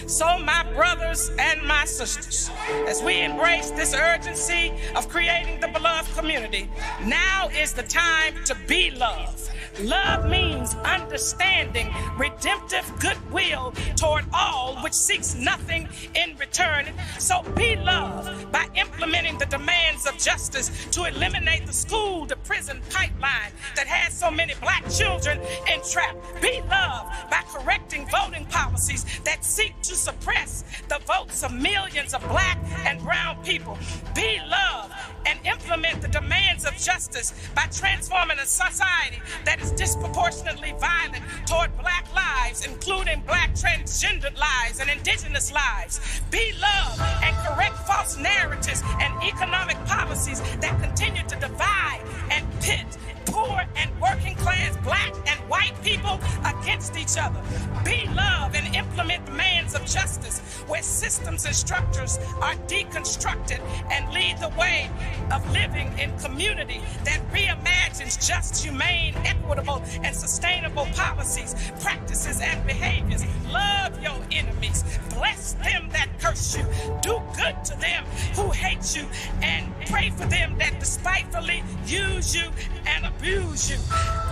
So my brothers and my sisters, as we embrace this urgency of creating the beloved community, now is the time to be love. Love means understanding redemptive goodwill toward all which seeks nothing in return. So be love by implementing the demands of justice to eliminate the school to prison pipeline that has so many black children entrapped. Be love by correcting voting policies that seek to suppress the votes of millions of black and brown people. Be love and implement the demands of justice by transforming a society that is disproportionately violent toward black lives, including black transgendered lives and indigenous lives. Be love and correct false narratives and economic policies that continue to divide and pit poor and working class black and white people against each other. Be love and implement demands of justice where systems and structures are deconstructed and lead the way of living in community that reimagines just, humane, equitable, and sustainable policies, practices, and behaviors. Love your enemies. Bless them that curse you. Do good to them who hate you, and pray for them that despitefully use you and abuse you.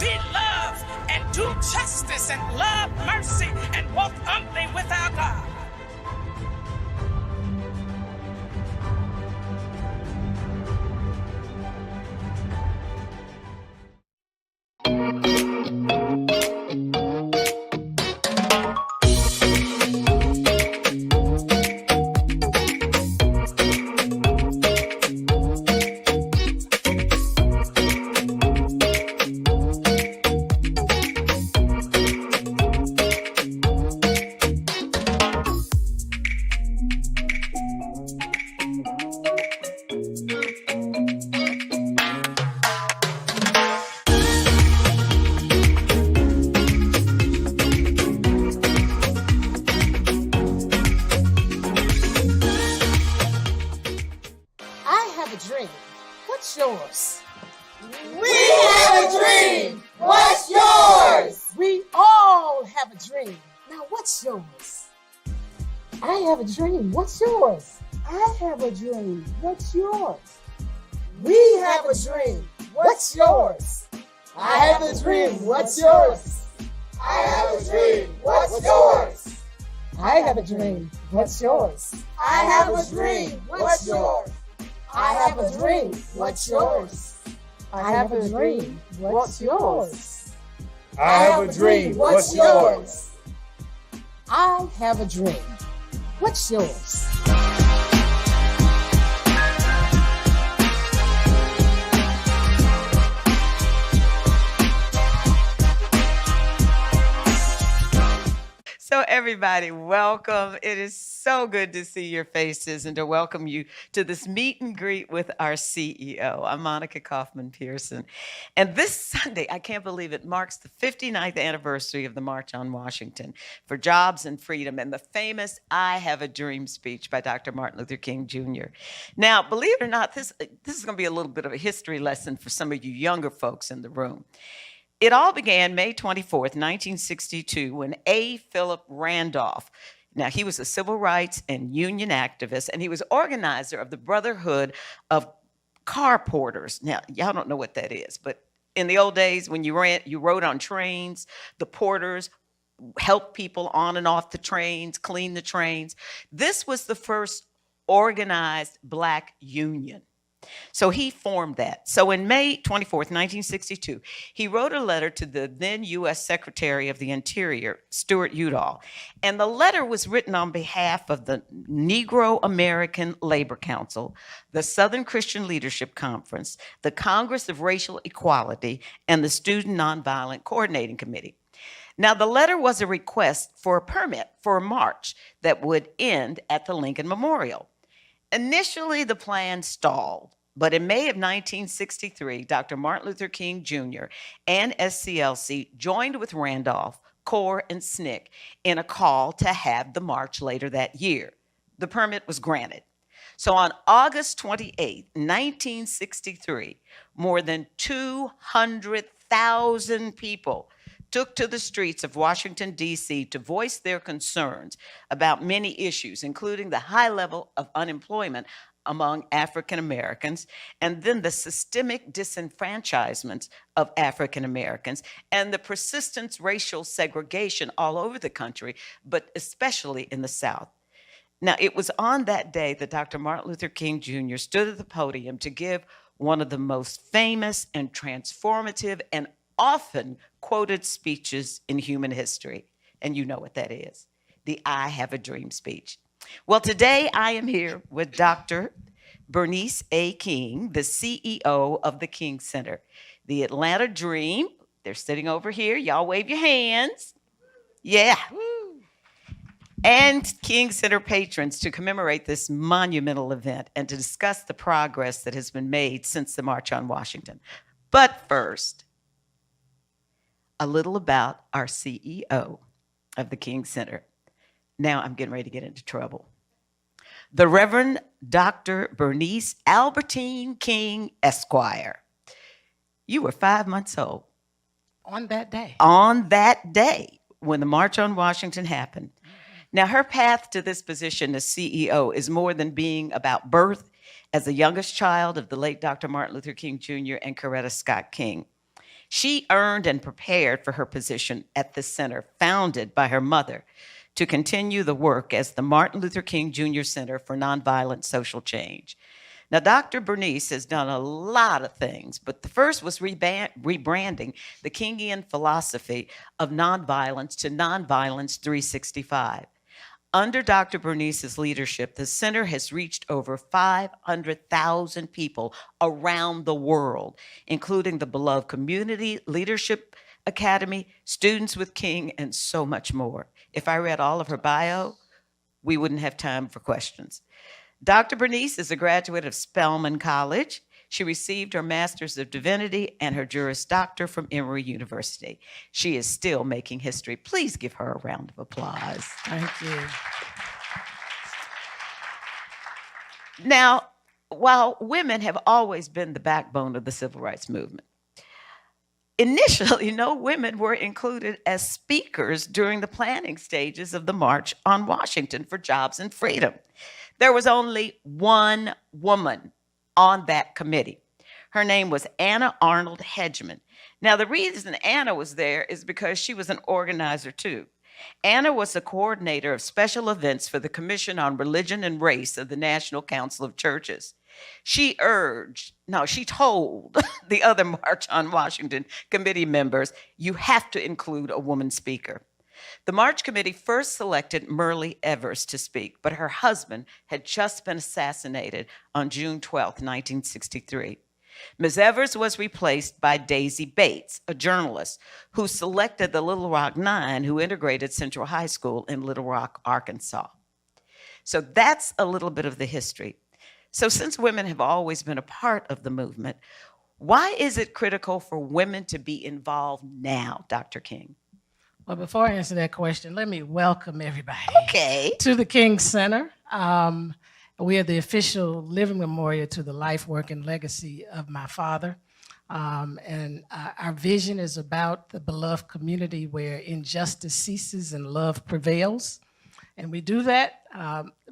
Be love and do justice and love mercy and walk humbly with our God. What's yours? I have a dream. What's yours? We have a dream. What's yours? I have a dream. What's yours? I have a dream. What's yours? I have a dream. What's yours? I have a dream. What's yours? I have a dream. What's yours? I have a dream. What's yours? I have a dream. What's yours? I have a dream. What's yours? So everybody, welcome. It is so good to see your faces and to welcome you to this meet and greet with our CEO. I'm Monica Kaufman Pearson. And this Sunday, I can't believe it, marks the 59th anniversary of the March on Washington for Jobs and Freedom and the famous I Have a Dream speech by Dr. Martin Luther King Jr. Now, believe it or not, this is going to be a little bit of a history lesson for some of you younger folks in the room. It all began May 24th, 1962, when A. Philip Randolph, now he was a civil rights and union activist, and he was organizer of the Brotherhood of Car Porters. Now, y'all don't know what that is, but in the old days when you rode on trains, the porters helped people on and off the trains, clean the trains. This was the first organized Black union. So he formed that. So in May 24th, 1962, he wrote a letter to the then U.S. Secretary of the Interior, Stuart Udall. And the letter was written on behalf of the Negro American Labor Council, the Southern Christian Leadership Conference, the Congress of Racial Equality, and the Student Nonviolent Coordinating Committee. Now, the letter was a request for a permit for a march that would end at the Lincoln Memorial. Initially, the plan stalled, but in May of 1963, Dr. Martin Luther King Jr. and SCLC joined with Randolph, CORE, and SNCC in a call to have the march later that year. The permit was granted. So on August 28, 1963, more than 200,000 people took to the streets of Washington, D.C. to voice their concerns about many issues, including the high level of unemployment among African Americans, and then the systemic disenfranchisement of African Americans, and the persistent racial segregation all over the country, but especially in the South. Now, it was on that day that Dr. Martin Luther King Jr. stood at the podium to give one of the most famous and transformative and often quoted speeches in human history. And you know what that is, the I Have a Dream speech. Well, today I am here with Dr. Bernice A. King, the CEO of the King Center. The Atlanta Dream, they're sitting over here. Y'all wave your hands. Yeah. And King Center patrons to commemorate this monumental event and to discuss the progress that has been made since the March on Washington. But first, a little about our CEO of the King Center. Now I'm getting ready to get into trouble. The Reverend Dr. Bernice Albertine King, Esquire. You were 5 months old. On that day. On that day when the March on Washington happened. Now, her path to this position as CEO is more than being about birth as the youngest child of the late Dr. Martin Luther King Jr. and Coretta Scott King. She earned and prepared for her position at the center, founded by her mother, to continue the work as the Martin Luther King Jr. Center for Nonviolent Social Change. Now, Dr. Bernice has done a lot of things, but the first was rebranding the Kingian philosophy of nonviolence to Nonviolence 365. Under Dr. Bernice's leadership, the center has reached over 500,000 people around the world, including the beloved Community Leadership Academy, Students with King, and so much more. If I read all of her bio, we wouldn't have time for questions. Dr. Bernice is a graduate of Spelman College. She received her Master's of Divinity and her Juris Doctor from Emory University. She is still making history. Please give her a round of applause. Thank you. Now, while women have always been the backbone of the civil rights movement, initially, no women were included as speakers during the planning stages of the March on Washington for Jobs and Freedom. There was only one woman on that committee. Her name was Anna Arnold Hedgeman. Now, the reason Anna was there is because she was an organizer too. Anna was the coordinator of special events for the Commission on Religion and Race of the National Council of Churches. She told the other March on Washington committee members, you have to include a woman speaker. The March Committee first selected Myrlie Evers to speak, but her husband had just been assassinated on June 12, 1963. Ms. Evers was replaced by Daisy Bates, a journalist who selected the Little Rock Nine, who integrated Central High School in Little Rock, Arkansas. So that's a little bit of the history. So since women have always been a part of the movement, why is it critical for women to be involved now, Dr. King? Well, before I answer that question, let me welcome everybody to the King Center. We are the official living memorial to the life, work, and legacy of my father. Our vision is about the beloved community where injustice ceases and love prevails. And we do that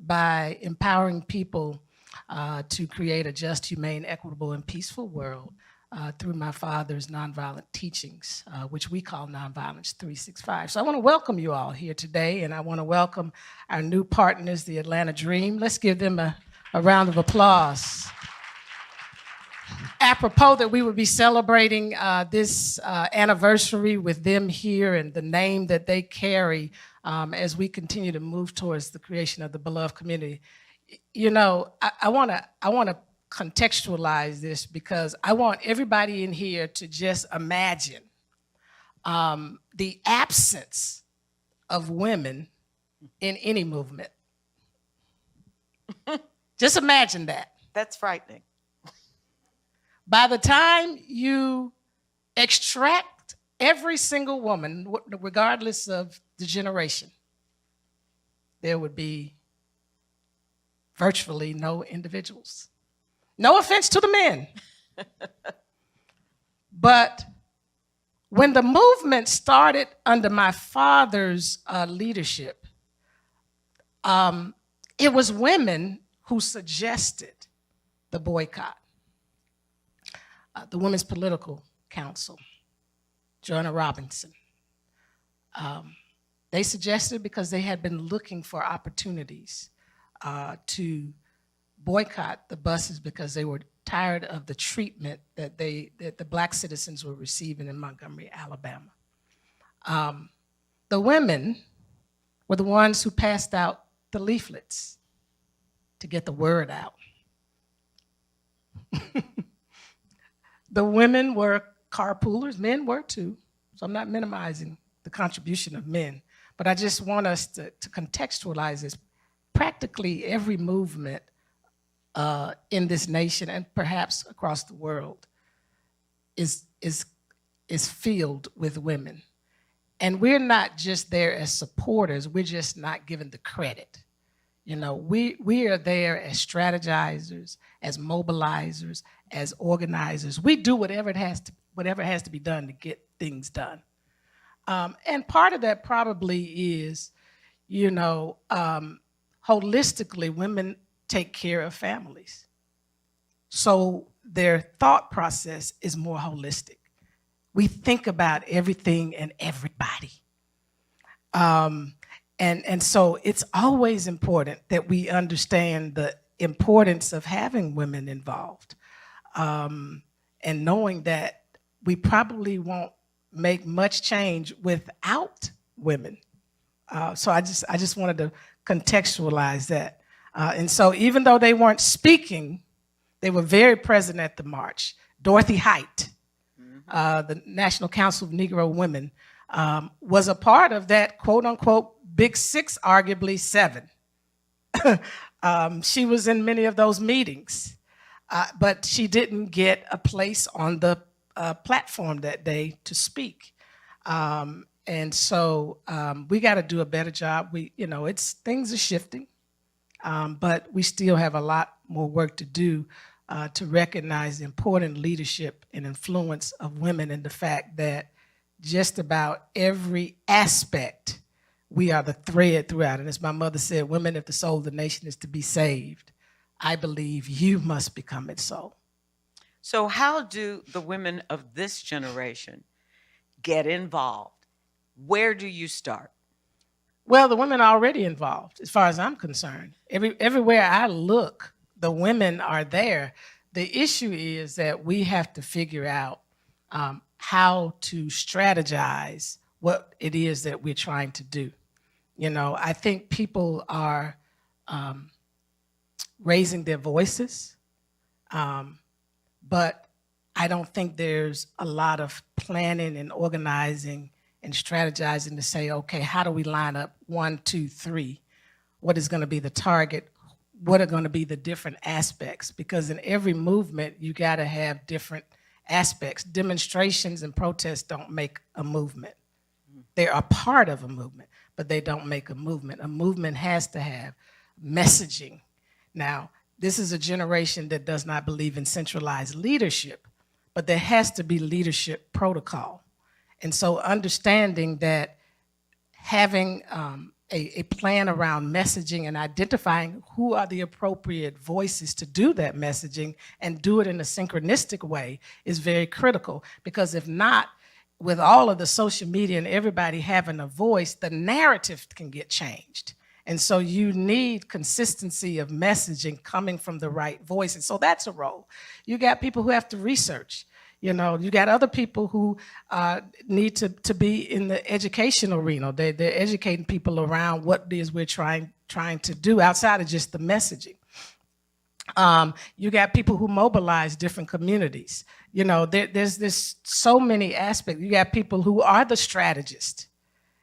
by empowering people to create a just, humane, equitable, and peaceful world through my father's nonviolent teachings, which we call Nonviolence 365. So I want to welcome you all here today, and I want to welcome our new partners, the Atlanta Dream. Let's give them a round of applause. Apropos that we would be celebrating this anniversary with them here and the name that they carry as we continue to move towards the creation of the beloved community. You know, I want to contextualize this because I want everybody in here to just imagine the absence of women in any movement. Just imagine that. That's frightening. By the time you extract every single woman, regardless of the generation, there would be virtually no individuals. No offense to the men. But When the movement started under my father's leadership, it was women who suggested the boycott. The Women's Political Council, Joanna Robinson. They suggested because they had been looking for opportunities to boycott the buses because they were tired of the treatment that the black citizens were receiving in Montgomery, Alabama. The women were the ones who passed out the leaflets to get the word out. The women were carpoolers, men were too, so I'm not minimizing the contribution of men, but I just want us to contextualize this. Practically every movement in this nation and perhaps across the world is filled with women. And we're not just there as supporters, we're just not given the credit. You know, we are there as strategizers, as mobilizers, as organizers. We do whatever has to be done to get things done. And part of that probably is, you know, holistically, women take care of families. So their thought process is more holistic. We think about everything and everybody. And so it's always important that we understand the importance of having women involved, and knowing that we probably won't make much change without women. So I just wanted to contextualize that. And so even though they weren't speaking, they were very present at the march. Dorothy Height, the National Council of Negro Women, was a part of that quote unquote Big Six, arguably seven. She was in many of those meetings, but she didn't get a place on the platform that day to speak. And so we got to do a better job. Things are shifting, but we still have a lot more work to do to recognize the important leadership and influence of women and the fact that just about every aspect, we are the thread throughout. And as my mother said, women, if the soul of the nation is to be saved, I believe you must become its soul. So how do the women of this generation get involved? Where do you start? Well, the women are already involved, as far as I'm concerned. Everywhere I look, the women are there. The issue is that we have to figure out how to strategize what it is that we're trying to do. You know, I think people are raising their voices, but I don't think there's a lot of planning and organizing and strategizing to say, okay, how do we line up 1, 2, 3? What is going to be the target? What are going to be the different aspects? Because in every movement, you got to have different aspects. Demonstrations and protests don't make a movement. They are part of a movement, but they don't make a movement. A movement has to have messaging. Now, this is a generation that does not believe in centralized leadership, but there has to be leadership protocol. And so understanding that having a plan around messaging and identifying who are the appropriate voices to do that messaging and do it in a synchronistic way is very critical. Because if not, with all of the social media and everybody having a voice, the narrative can get changed. And so you need consistency of messaging coming from the right voice. And so that's a role. You got people who have to research. You know, you got other people who need to be in the education arena. They're educating people around what it is we're trying to do outside of just the messaging. You got people who mobilize different communities. You know, there's so many aspects. You got people who are the strategists,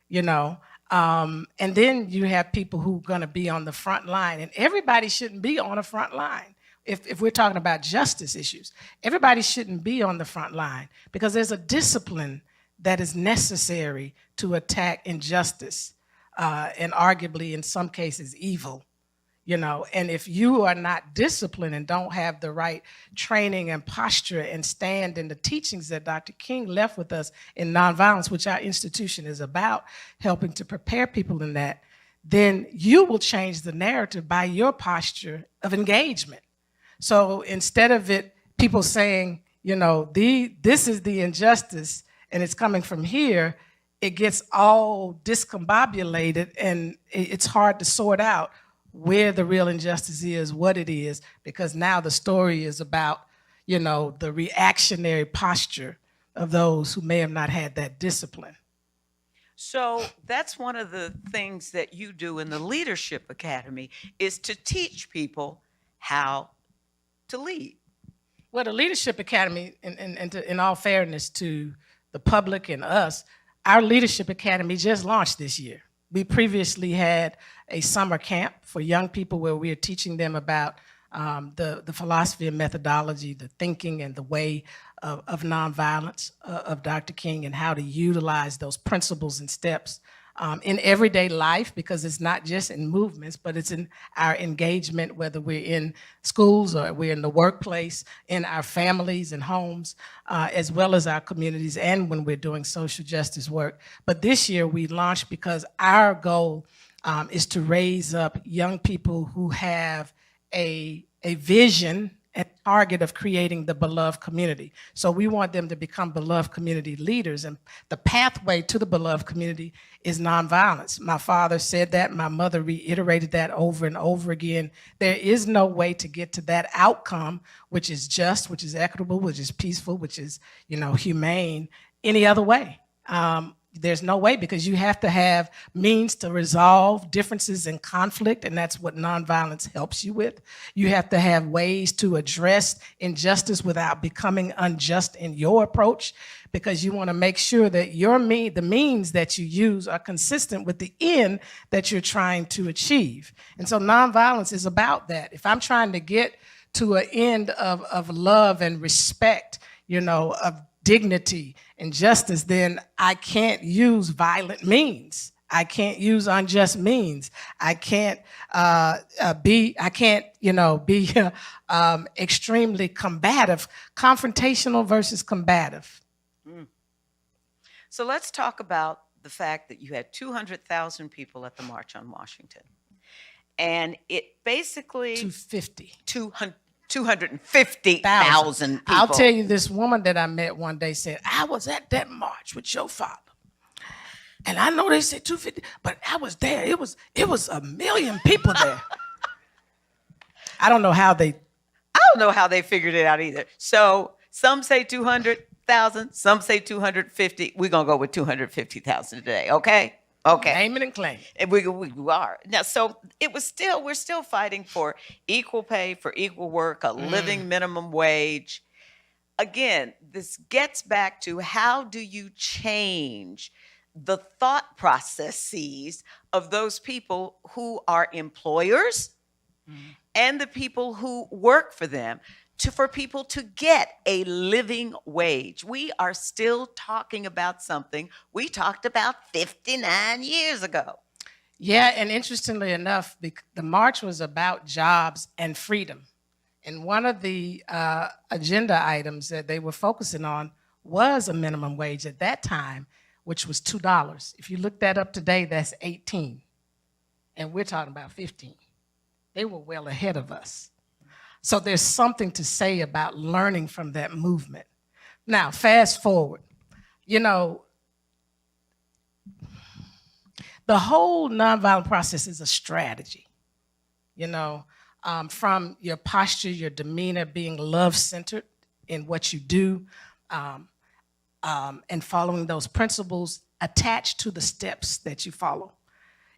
you know, and then you have people who are going to be on the front line. And everybody shouldn't be on the front line. If we're talking about justice issues, everybody shouldn't be on the front line because there's a discipline that is necessary to attack injustice and arguably in some cases evil. And if you are not disciplined and don't have the right training and posture and stand in the teachings that Dr. King left with us in nonviolence, which our institution is about, helping to prepare people in that, then you will change the narrative by your posture of engagement. So instead of people saying, this is the injustice and it's coming from here, it gets all discombobulated and it's hard to sort out where the real injustice is, what it is, because now the story is about, the reactionary posture of those who may have not had that discipline. So that's one of the things that you do in the Leadership Academy, is to teach people how to lead. Well, the Leadership Academy, in all fairness to the public and us, our Leadership Academy just launched this year. We previously had a summer camp for young people where we are teaching them about the philosophy and methodology, the thinking and the way of nonviolence of Dr. King, and how to utilize those principles and steps in everyday life, because it's not just in movements, but it's in our engagement, whether we're in schools or we're in the workplace, in our families and homes, as well as our communities, and when we're doing social justice work. But this year we launched because our goal is to raise up young people who have a vision and target of creating the beloved community. So we want them to become beloved community leaders, and the pathway to the beloved community is nonviolence. My father said that, my mother reiterated that over and over again. There is no way to get to that outcome, which is just, which is equitable, which is peaceful, which is, humane, any other way. There's no way, because you have to have means to resolve differences and conflict, and that's what nonviolence helps you with. You have to have ways to address injustice without becoming unjust in your approach, because you want to make sure that the means that you use are consistent with the end that you're trying to achieve. And so nonviolence is about that. If I'm trying to get to an end of love and respect, of dignity and justice, then I can't use violent means. I can't use unjust means. I can't be extremely combative, confrontational versus combative. So let's talk about the fact that you had 200,000 people at the March on Washington. And it basically 250,000 people. I'll tell you, this woman that I met one day said, I was at that march with your father. And I know they said 250, but I was there. It was 1 million people there. I don't know how they figured it out either. So some say 200,000, some say 250. We're going to go with 250,000 today, okay? Okay. Name it and claim it. And we are. Now, so we're still fighting for equal pay, for equal work, a living minimum wage. Again, this gets back to, how do you change the thought processes of those people who are employers and the people who work for them, for people to get a living wage? We are still talking about something we talked about 59 years ago. Yeah, and interestingly enough, the march was about jobs and freedom. And one of the agenda items that they were focusing on was a minimum wage at that time, which was $2. If you look that up today, that's 18. And we're talking about 15. They were well ahead of us. So there's something to say about learning from that movement. Now, fast forward, the whole nonviolent process is a strategy, from your posture, your demeanor, being love-centered in what you do, and following those principles attached to the steps that you follow.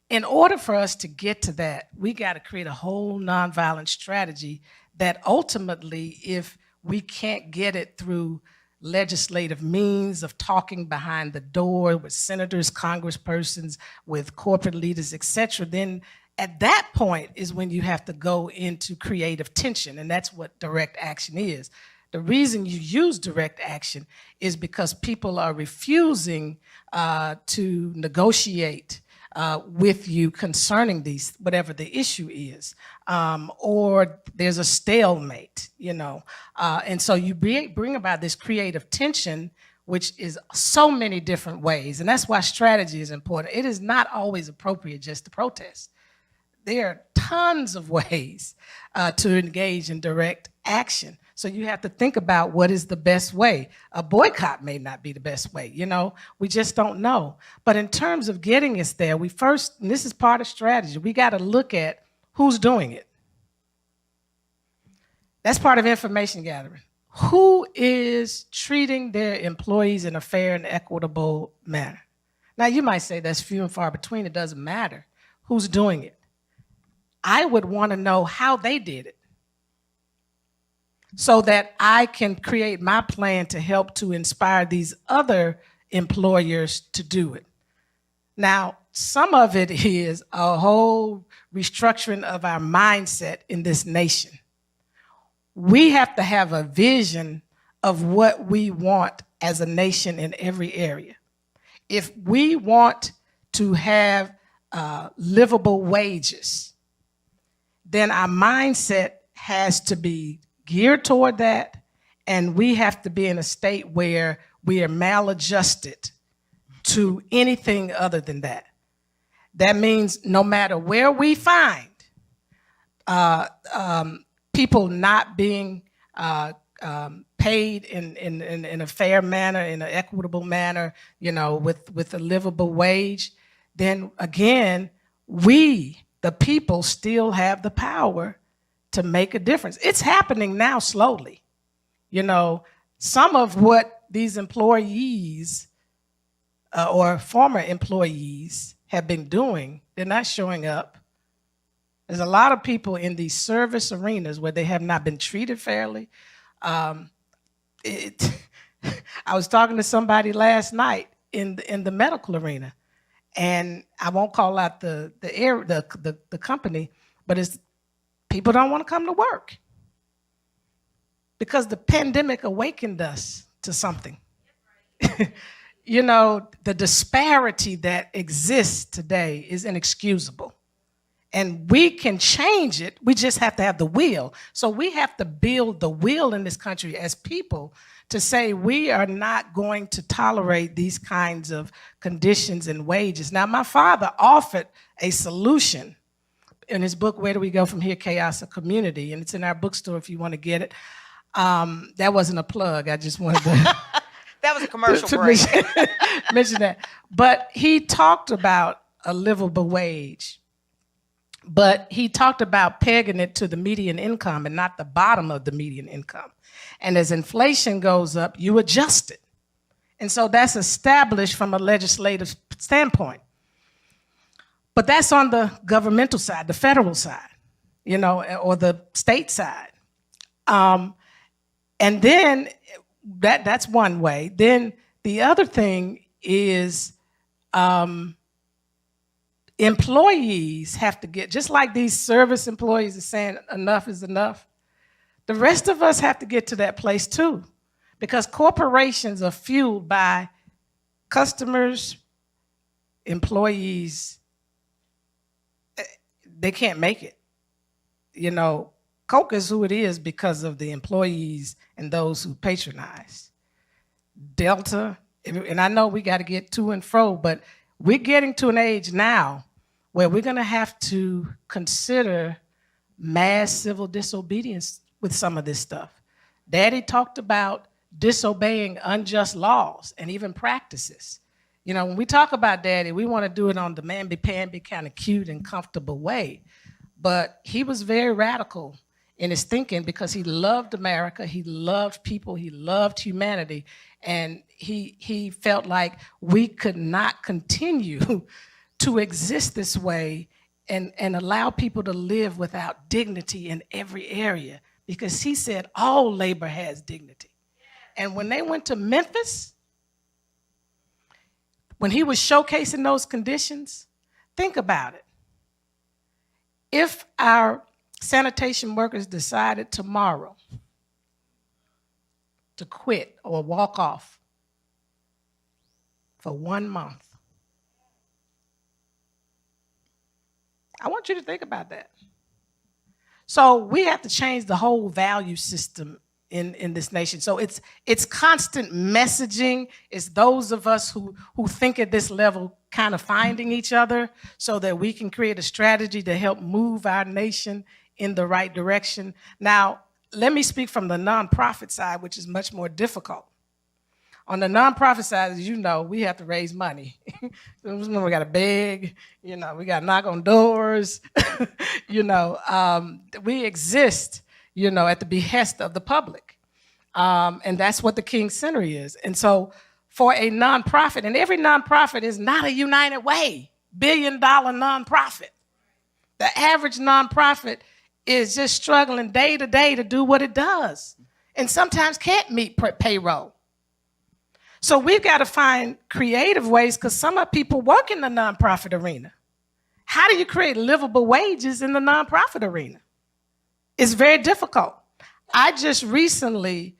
In order for us to get to that, we got to create a whole nonviolent strategy that ultimately, if we can't get it through legislative means of talking behind the door with senators, congresspersons, with corporate leaders, et cetera, then at that point is when you have to go into creative tension, and that's what direct action is. The reason you use direct action is because people are refusing to negotiate with you concerning these, whatever the issue is, or there's a stalemate, and so you bring about this creative tension, which is so many different ways, and that's why strategy is important. It is not always appropriate just to protest. There are tons of ways to engage in direct action. So you have to think about what is the best way. A boycott may not be the best way, we just don't know. But in terms of getting us there, we first, and this is part of strategy, we got to look at who's doing it. That's part of information gathering. Who is treating their employees in a fair and equitable manner? Now, you might say that's few and far between. It doesn't matter who's doing it. I would want to know how they did it so that I can create my plan to help to inspire these other employers to do it. Now, some of it is a whole restructuring of our mindset in this nation. We have to have a vision of what we want as a nation in every area. If we want to have livable wages, then our mindset has to be geared toward that, and we have to be in a state where we are maladjusted to anything other than that. That means no matter where we find people not being paid in a fair manner, in an equitable manner, with a livable wage, then again, we, the people, still have the power to make a difference. It's happening now slowly. Some of what these employees or former employees have been doing, they're not showing up. There's a lot of people in these service arenas where they have not been treated fairly. I was talking to somebody last night in the medical arena, and I won't call out the company, but it's people don't want to come to work because the pandemic awakened us to something. The disparity that exists today is inexcusable. And we can change it. We just have to have the will. So we have to build the will in this country as people to say we are not going to tolerate these kinds of conditions and wages. Now, my father offered a solution in his book, Where Do We Go From Here? Chaos of Community, and it's in our bookstore if you want to get it. That wasn't a plug. I just wanted to... That was a commercial break. mention that. But he talked about a livable wage. But he talked about pegging it to the median income and not the bottom of the median income. And as inflation goes up, you adjust it. And so that's established from a legislative standpoint. But that's on the governmental side, the federal side, or the state side. And then that's one way. Then the other thing is employees have to get, just like these service employees are saying enough is enough, the rest of us have to get to that place too, because corporations are fueled by customers, employees. They can't make it. Coke is who it is because of the employees and those who patronize. Delta, and I know we got to get to and fro, but we're getting to an age now where we're going to have to consider mass civil disobedience with some of this stuff. Daddy talked about disobeying unjust laws and even practices. When we talk about Daddy, we want to do it on the mamby-pamby kind of cute and comfortable way. But he was very radical in his thinking because he loved America, he loved people, he loved humanity, and he felt like we could not continue to exist this way and allow people to live without dignity in every area, because he said all labor has dignity. And when they went to Memphis, when he was showcasing those conditions, think about it. If our sanitation workers decided tomorrow to quit or walk off for 1 month, I want you to think about that. So we have to change the whole value system in this nation. So it's constant messaging. It's those of us who think at this level kind of finding each other so that we can create a strategy to help move our nation in the right direction. Now, let me speak from the nonprofit side, which is much more difficult. On the nonprofit side, as you know, we have to raise money. We got to beg, we got to knock on doors. We exist, at the behest of the public. And that's what the King Center is. And so for a nonprofit, and every nonprofit is not a United Way, billion-dollar nonprofit. The average nonprofit is just struggling day to day to do what it does, and sometimes can't meet payroll. So we've got to find creative ways, because some of people work in the nonprofit arena. How do you create livable wages in the nonprofit arena? It's very difficult. I just recently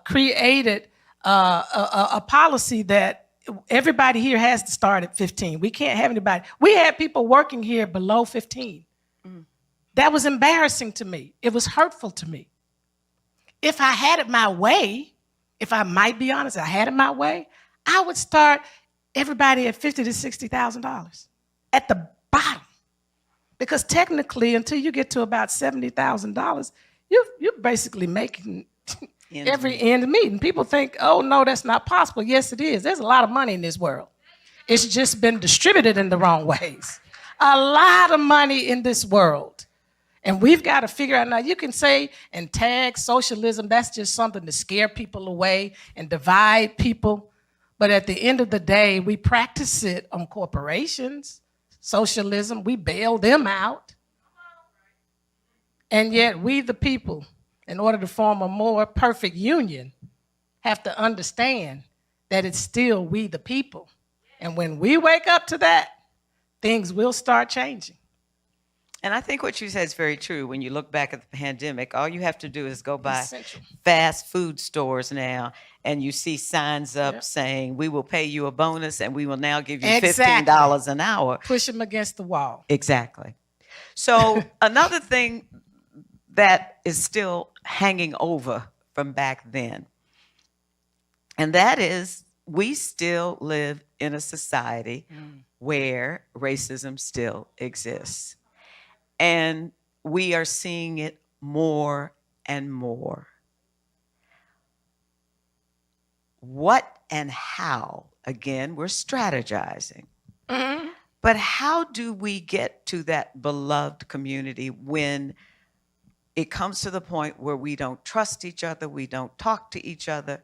created a policy that everybody here has to start at 15. We can't have anybody. We had people working here below 15. That was embarrassing to me. It was hurtful to me. If I had it my way, if I might be honest, I had it my way, I would start everybody at $50,000 to $60,000 at the bottom. Because technically, until you get to about $70,000, you're basically making every end meet. And people think, oh, no, that's not possible. Yes, it is. There's a lot of money in this world. It's just been distributed in the wrong ways. A lot of money in this world. And we've got to figure out, now you can say and tag socialism, that's just something to scare people away and divide people. But at the end of the day, we practice it on corporations. Socialism, we bail them out. And yet we, the people, in order to form a more perfect union, have to understand that it's still we, the people. And when we wake up to that, things will start changing. And I think what you said is very true. When you look back at the pandemic, all you have to do is go by Essential. fast food stores now, and you see signs up saying, we will pay you a bonus and we will now give you $15 an hour. Push them against the wall. Exactly. So another thing that is still hanging over from back then, and that is we still live in a society where racism still exists. And we are seeing it more and more. What and how? Again, we're strategizing. Mm-hmm. But how do we get to that beloved community when it comes to the point where we don't trust each other, we don't talk to each other,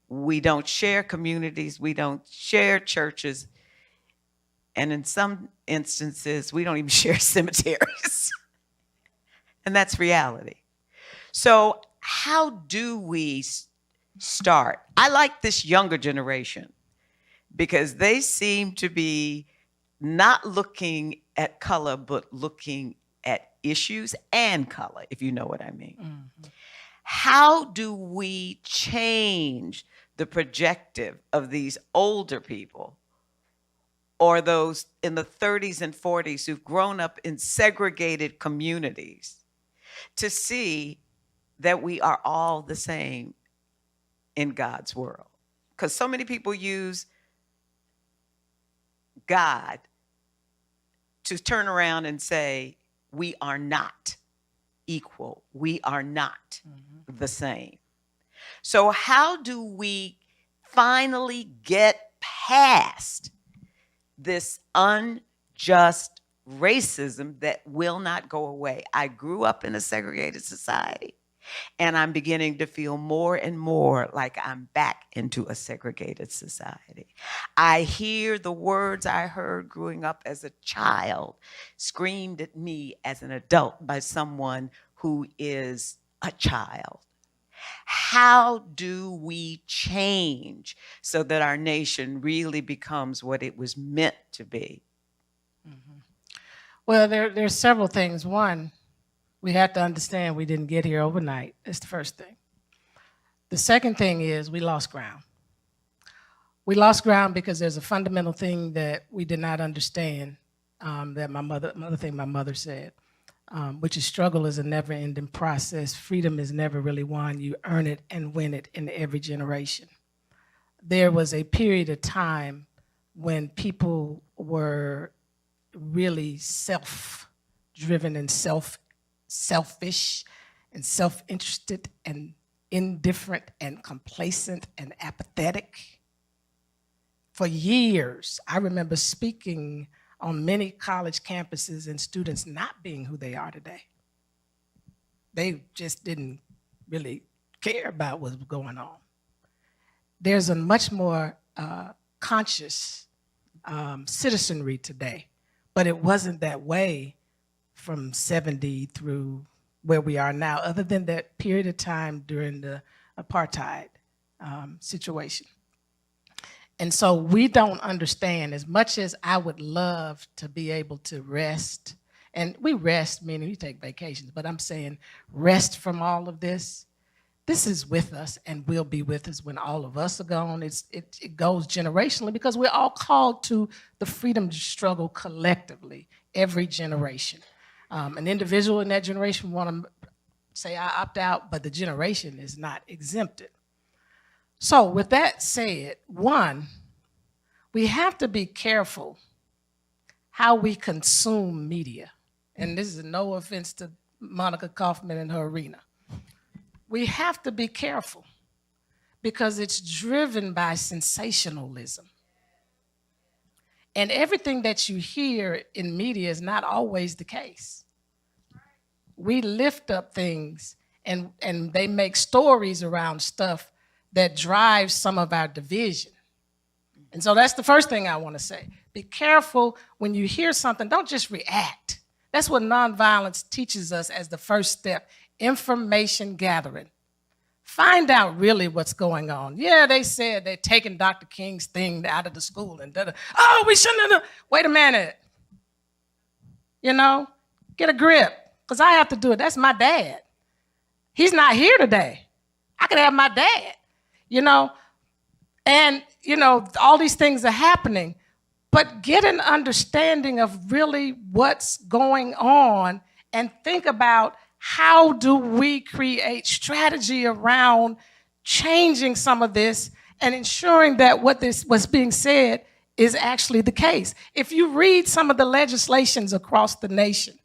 we don't share communities, we don't share churches, and in some instances, we don't even share cemeteries. And that's reality. So how do we start? I like this younger generation because they seem to be not looking at color, but looking at issues and color, if you know what I mean. Mm-hmm. How do we change the perspective of these older people, or those in the 30s and 40s who've grown up in segregated communities, to see that we are all the same in God's world? Because so many people use God to turn around and say, we are not equal. We are not the same. So how do we finally get past this unjust racism that will not go away? I grew up in a segregated society, and I'm beginning to feel more and more like I'm back into a segregated society. I hear the words I heard growing up as a child screamed at me as an adult by someone who is a child. How do we change so that our nation really becomes what it was meant to be? Mm-hmm. Well, there's several things. One, we have to understand we didn't get here overnight. That's the first thing. The second thing is we lost ground. We lost ground because there's a fundamental thing that we did not understand that another thing my mother said, which is struggle is a never-ending process. Freedom is never really won. You earn it and win it in every generation. There was a period of time when people were really self-driven and selfish and self-interested and indifferent and complacent and apathetic. For years, I remember speaking on many college campuses and students not being who they are today. They just didn't really care about what was going on. There's a much more conscious citizenry today, but it wasn't that way from 70 through where we are now, other than that period of time during the apartheid situation. And so we don't understand, as much as I would love to be able to rest, and we rest, meaning we take vacations, but I'm saying rest from all of this. This is with us and will be with us when all of us are gone. It goes generationally because we're all called to the freedom struggle collectively, every generation. An individual in that generation want to say, I opt out, but the generation is not exempted. So with that said, one, we have to be careful how we consume media. And this is no offense to Monica Kaufman and her arena. We have to be careful because it's driven by sensationalism. And everything that you hear in media is not always the case. We lift up things and they make stories around stuff that drives some of our division. And so that's the first thing I want to say. Be careful when you hear something, don't just react. That's what nonviolence teaches us as the first step, information gathering. Find out really what's going on. Yeah, they said they're taking Dr. King's thing out of the school and oh, we shouldn't have. Wait a minute. You know, get a grip, because I have to do it. That's my dad. He's not here today. I could have my dad, you know. And, you know, all these things are happening, but get an understanding of really what's going on and think about how do we create strategy around changing some of this and ensuring that what's being said is actually the case. If you read some of the legislations across the nation,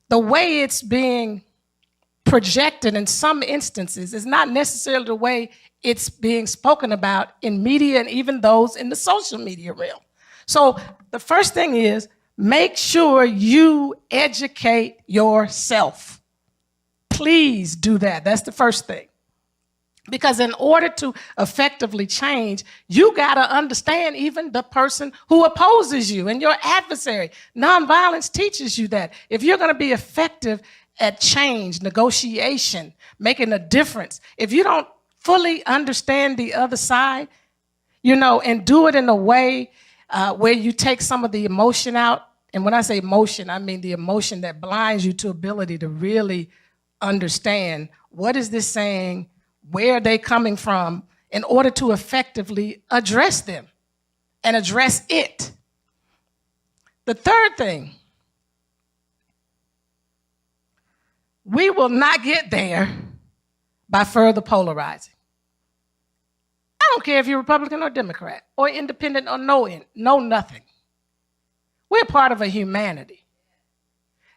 the way it's being projected in some instances is not necessarily the way it's being spoken about in media and even those in the social media realm. So the first thing is make sure you educate yourself. Please do that. That's the first thing. Because in order to effectively change, you got to understand even the person who opposes you and your adversary. Nonviolence teaches you that. If you're going to be effective at change, negotiation, making a difference, if you don't fully understand the other side, you know, and do it in a way where you take some of the emotion out. And when I say emotion, I mean the emotion that blinds you to ability to really understand what is this saying, where are they coming from, in order to effectively address them and address it. The third thing, we will not get there by further polarizing. I don't care if you're Republican or Democrat or independent or no nothing. We're part of a humanity.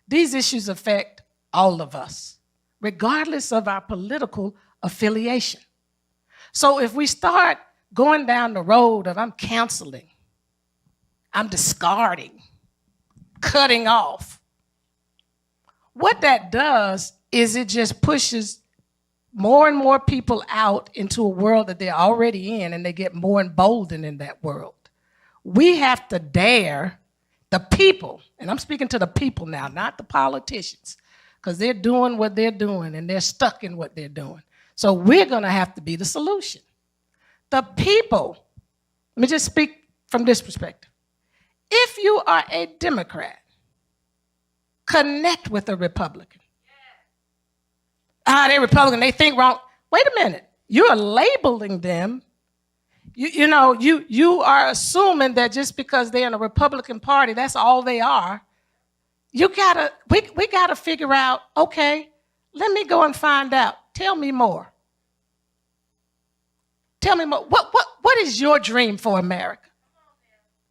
These issues affect all of us, regardless of our political affiliation. So if we start going down the road of I'm canceling, I'm discarding, cutting off, what that does is it just pushes more and more people out into a world that they're already in, and they get more emboldened in that world. We have to dare the people, and I'm speaking to the people now, not the politicians, because they're doing what they're doing and they're stuck in what they're doing. So we're going to have to be the solution. The people, let me just speak from this perspective. If you are a Democrat, connect with a Republican. They're Republican, they think wrong. Wait a minute. You're labeling them. You are assuming that just because they're in a Republican Party, that's all they are. We gotta figure out, okay, let me go and find out. Tell me more. Tell me more. What is your dream for America?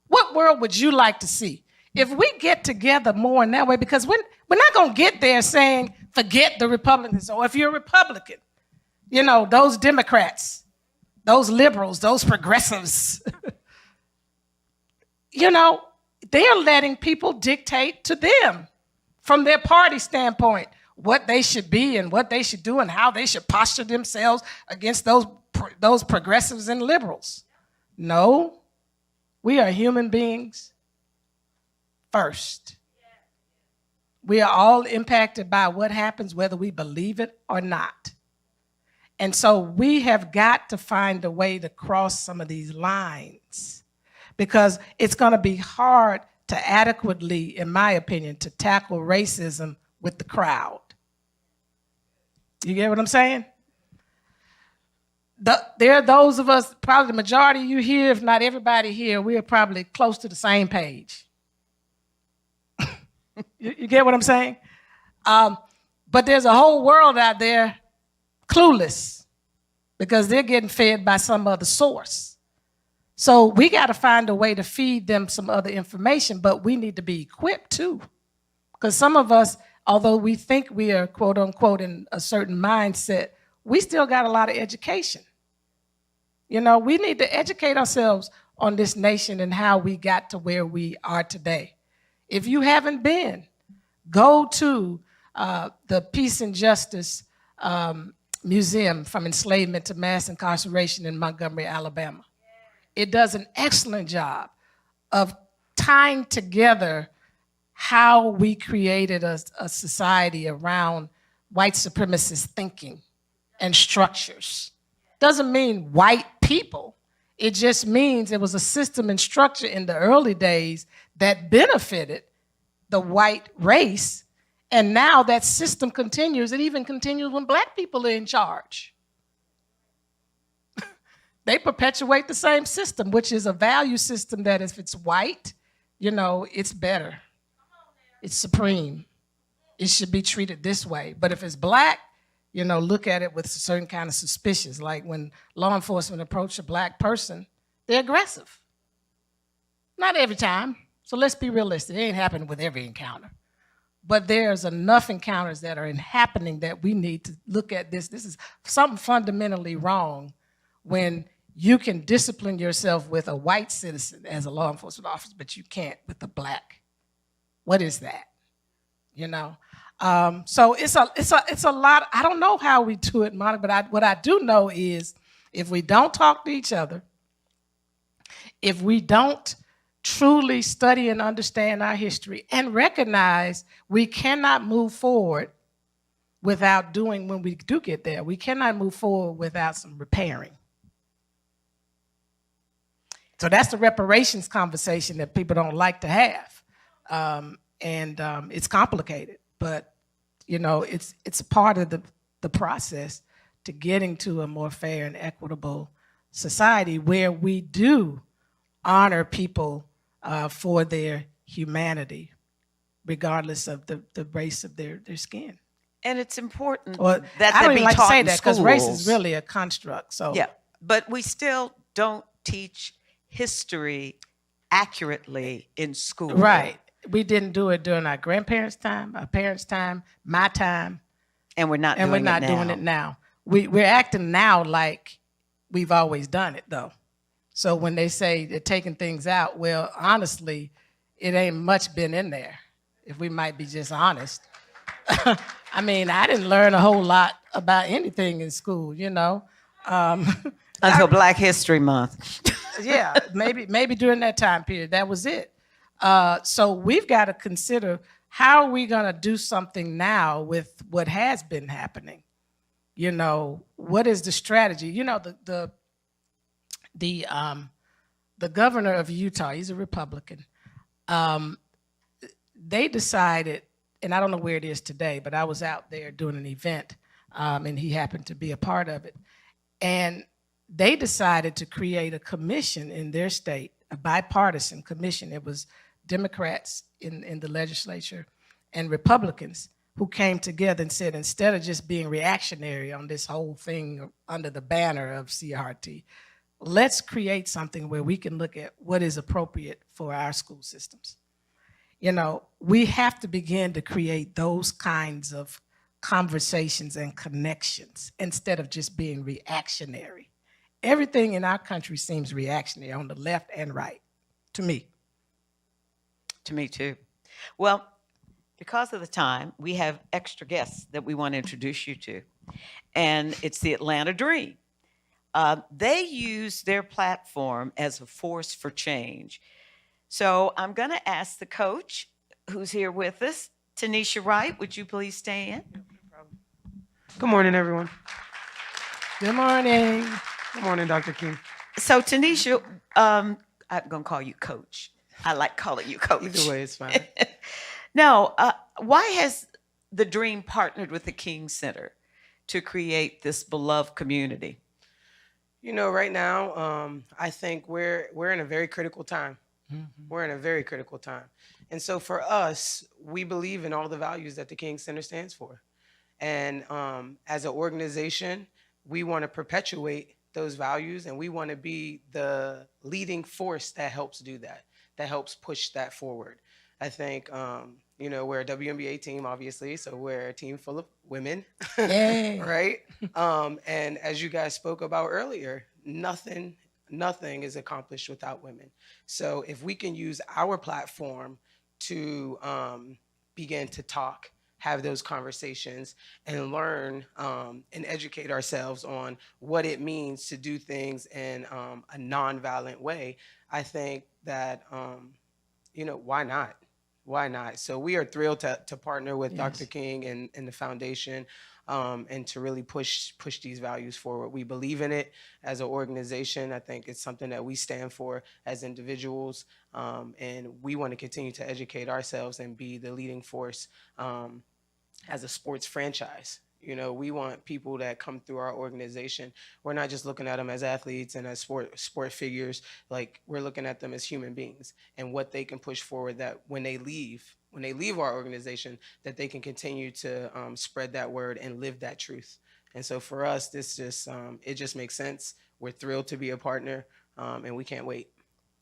What world would you like to see? If we get together more in that way, because we're not going to get there saying, forget the Republicans. Or if you're a Republican, those Democrats, those liberals, those progressives, they're letting people dictate to them from their party standpoint what they should be and what they should do and how they should posture themselves against those progressives and liberals. No, we are human beings first. We are all impacted by what happens, whether we believe it or not. And so we have got to find a way to cross some of these lines, because it's going to be hard to adequately, in my opinion, to tackle racism with the crowd. You get what I'm saying? There are those of us, probably the majority of you here, if not everybody here, we are probably close to the same page. You get what I'm saying? But there's a whole world out there clueless because they're getting fed by some other source. So we got to find a way to feed them some other information, but we need to be equipped too. Because some of us, although we think we are, quote unquote, in a certain mindset, we still got a lot of education. We need to educate ourselves on this nation and how we got to where we are today. If you haven't been, go to the Peace and Justice Museum from Enslavement to Mass Incarceration in Montgomery, Alabama. It does an excellent job of tying together how we created a society around white supremacist thinking and structures. Doesn't mean white people. It just means it was a system and structure in the early days that benefited the white race, and now that system continues. It even continues when black people are in charge. They perpetuate the same system, which is a value system that if it's white, it's better. It's supreme. It should be treated this way. But if it's black, look at it with a certain kind of suspicion. Like when law enforcement approach a black person, they're aggressive. Not every time. So let's be realistic. It ain't happening with every encounter. But there's enough encounters that are happening that we need to look at this. This is something fundamentally wrong when you can discipline yourself with a white citizen as a law enforcement officer, but you can't with a black. What is that? So it's a lot. I don't know how we do it, Monica, but what I do know is if we don't talk to each other, if we don't truly study and understand our history and recognize we cannot move forward without doing, when we do get there, we cannot move forward without some repairing. So that's the reparations conversation that people don't like to have. It's complicated, but it's a part of the process to getting to a more fair and equitable society where we do honor people for their humanity, regardless of the race of their skin. And it's important that I don't even like to say that because race is really a construct. So yeah, but we still don't teach history accurately in school. Right. We didn't do it during our grandparents' time, our parents' time, my time. And we're not doing it now. We're acting now like we've always done it, though. So when they say they're taking things out, well, honestly, it ain't much been in there, if we might be just honest. I mean, I didn't learn a whole lot about anything in school, Until Black History Month. Yeah, maybe during that time period, that was it. So we've got to consider, how are we going to do something now with what has been happening? What is the strategy? The governor of Utah, he's a Republican. They decided, and I don't know where it is today, but I was out there doing an event, and he happened to be a part of it. And they decided to create a commission in their state, a bipartisan commission. It was Democrats in the legislature and Republicans who came together and said, instead of just being reactionary on this whole thing under the banner of CRT, let's create something where we can look at what is appropriate for our school systems. You know, we have to begin to create those kinds of conversations and connections instead of just being reactionary. Everything in our country seems reactionary on the left and right, to me. To me, too. Well, because of the time, we have extra guests that we want to introduce you to, and it's the Atlanta Dream. They use their platform as a force for change. So I'm going to ask the coach who's here with us, Tanisha Wright, would you please stand? Good morning, everyone. Good morning. Good morning, Dr. King. So Tanisha, I'm going to call you coach. I like calling you coach. Either way, it's fine. Now, why has the Dream partnered with the King Center to create this beloved community? You know, right now, I think we're in a very critical time. Mm-hmm. We're in a very critical time. And so for us, we believe in all the values that the King Center stands for. And as an organization, we want to perpetuate those values, and we want to be the leading force that helps do that helps push that forward. I think, you know, we're a WNBA team, obviously, so we're a team full of women, right? And as you guys spoke about earlier, nothing is accomplished without women. So if we can use our platform to begin to talk, have those conversations, and learn and educate ourselves on what it means to do things in a nonviolent way, I think that, you know, why not? Why not? So we are thrilled to partner with Dr. King and the foundation and to really push these values forward. We believe in it as an organization. I think it's something that we stand for as individuals, and we want to continue to educate ourselves and be the leading force as a sports franchise. You know, we want people that come through our organization. We're not just looking at them as athletes and as sport figures. Like, we're looking at them as human beings and what they can push forward, that when they leave our organization, that they can continue to spread that word and live that truth. And so for us, this just it just makes sense. We're thrilled to be a partner, and we can't wait.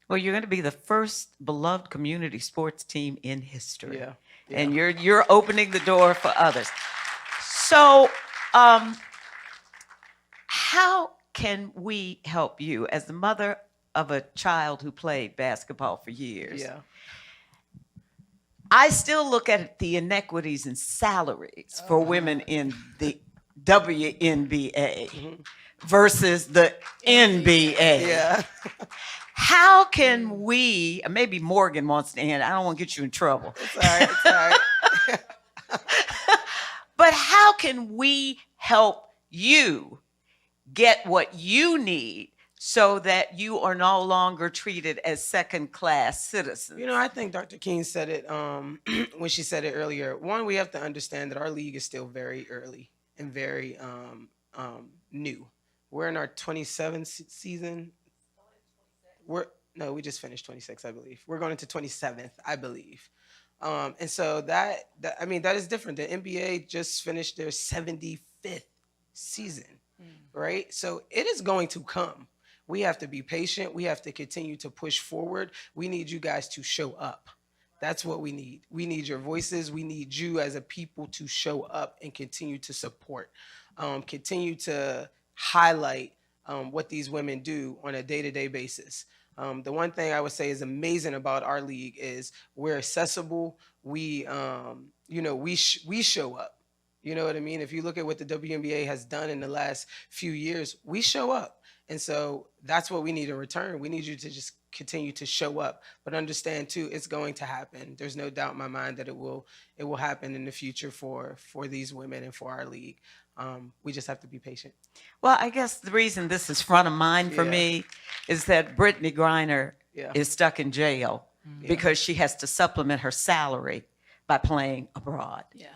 Well, you're going to be the first beloved community sports team in history. Yeah. And you're opening the door for others. So how can we help you as the mother of a child who played basketball for years? Yeah. I still look at the inequities in salaries for women in the WNBA versus the NBA. Yeah. How can we, maybe Morgan wants to end, I don't want to get you in trouble. It's all right. It's all right. But how can we help you get what you need so that you are no longer treated as second-class citizens? You know, I think Dr. King said it when she said it earlier. One, we have to understand that our league is still very early and very new. We're in our 27th season. We just finished 26, I believe. We're going into 27th, I believe. And so that is different. The NBA just finished their 75th season, right? So it is going to come. We have to be patient. We have to continue to push forward. We need you guys to show up. That's what we need. We need your voices. We need you as a people to show up and continue to support, continue to highlight what these women do on a day-to-day basis. The one thing I would say is amazing about our league is we're accessible. We show up. You know what I mean? If you look at what the WNBA has done in the last few years, we show up. And so that's what we need in return. We need you to just continue to show up, but understand too, it's going to happen. There's no doubt in my mind that it will happen in the future for these women and for our league. We just have to be patient. Well, I guess the reason this is front of mind for me is that Brittany Griner is stuck in jail because she has to supplement her salary by playing abroad. Yeah.